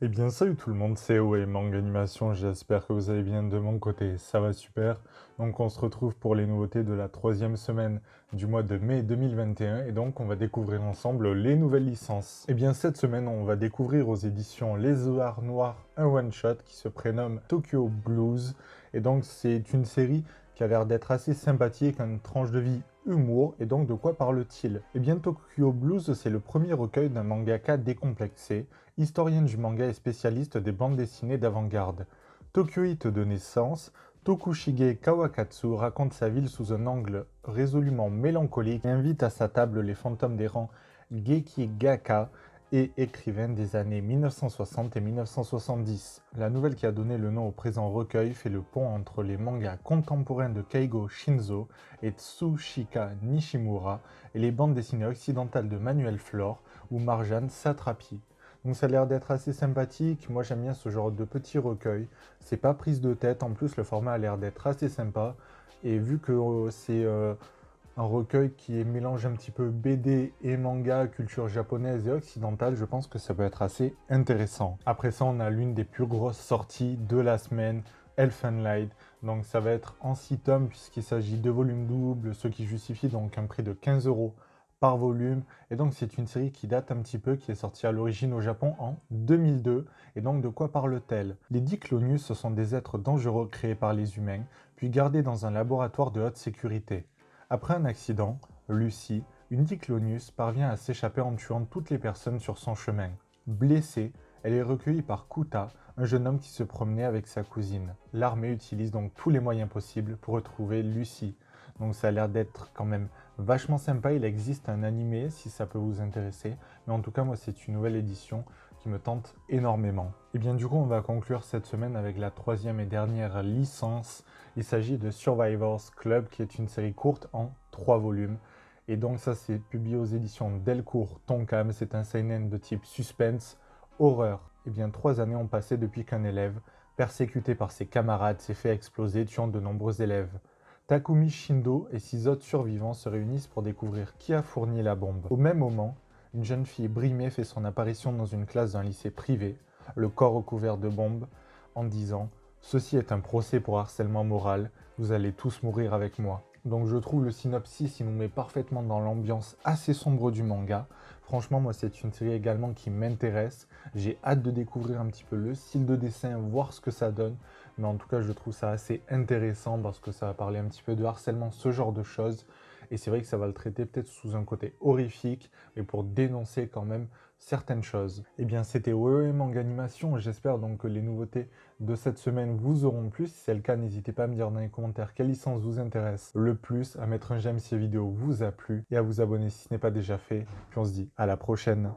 Eh bien salut tout le monde, c'est Oe Manga Animation, j'espère que vous allez bien de mon côté, ça va super. Donc on se retrouve pour les nouveautés de la troisième semaine du mois de mai 2021 et donc on va découvrir ensemble les nouvelles licences. Eh bien cette semaine on va découvrir aux éditions Les Oeillards Noirs un one-shot qui se prénomme Tokyo Blues et donc c'est une série qui a l'air d'être assez sympathique, une tranche de vie humour, et donc de quoi parle-t-il? Eh bien Tokyo Blues c'est le premier recueil d'un mangaka décomplexé, historienne du manga et spécialiste des bandes dessinées d'avant-garde. Tokyoïte de naissance, Tokushige Kawakatsu raconte sa ville sous un angle résolument mélancolique et invite à sa table les fantômes des rangs Gekigaka et écrivains des années 1960 et 1970. La nouvelle qui a donné le nom au présent recueil fait le pont entre les mangas contemporains de Keigo Shinzo et Tsushika Nishimura et les bandes dessinées occidentales de Manuel Flore ou Marjane Satrapi. Donc ça a l'air d'être assez sympathique, moi j'aime bien ce genre de petits recueils, c'est pas prise de tête, en plus le format a l'air d'être assez sympa, et vu que c'est un recueil qui est mélange un petit peu BD et manga, culture japonaise et occidentale, je pense que ça peut être assez intéressant. Après ça, on a l'une des plus grosses sorties de la semaine, Elfen Light. Donc ça va être en 6 tomes puisqu'il s'agit de volumes doubles, ce qui justifie donc un prix de 15 € par volume. Et donc c'est une série qui date un petit peu, qui est sortie à l'origine au Japon en 2002. Et donc de quoi parle-t-elle? Les Diclonius, ce sont des êtres dangereux créés par les humains, puis gardés dans un laboratoire de haute sécurité. Après un accident, Lucy, une Diclonius, parvient à s'échapper en tuant toutes les personnes sur son chemin. Blessée, elle est recueillie par Kuta, un jeune homme qui se promenait avec sa cousine. L'armée utilise donc tous les moyens possibles pour retrouver Lucy. Donc ça a l'air d'être quand même vachement sympa, il existe un animé si ça peut vous intéresser, mais en tout cas moi c'est une nouvelle édition qui me tente énormément. Et bien du coup on va conclure cette semaine avec la troisième et dernière licence. Il s'agit de Survivors Club qui est une série courte en 3 volumes. Et donc ça c'est publié aux éditions Delcourt Tonkam, c'est un seinen de type suspense, horreur. Et bien 3 années ont passé depuis qu'un élève, persécuté par ses camarades, s'est fait exploser tuant de nombreux élèves. Takumi Shindo et 6 autres survivants se réunissent pour découvrir qui a fourni la bombe. Au même moment, une jeune fille brimée fait son apparition dans une classe d'un lycée privé, le corps recouvert de bombes, en disant « Ceci est un procès pour harcèlement moral, vous allez tous mourir avec moi ». Donc je trouve le synopsis, il nous met parfaitement dans l'ambiance assez sombre du manga. Franchement, moi c'est une série également qui m'intéresse. J'ai hâte de découvrir un petit peu le style de dessin, voir ce que ça donne. Mais en tout cas, je trouve ça assez intéressant parce que ça va parler un petit peu de harcèlement, ce genre de choses. Et c'est vrai que ça va le traiter peut-être sous un côté horrifique, mais pour dénoncer quand même certaines choses. Eh bien, c'était OE Manga Animation. J'espère donc que les nouveautés de cette semaine vous auront plu. Si c'est le cas, n'hésitez pas à me dire dans les commentaires quelle licence vous intéresse le plus, à mettre un j'aime si la vidéo vous a plu et à vous abonner si ce n'est pas déjà fait. Puis on se dit à la prochaine.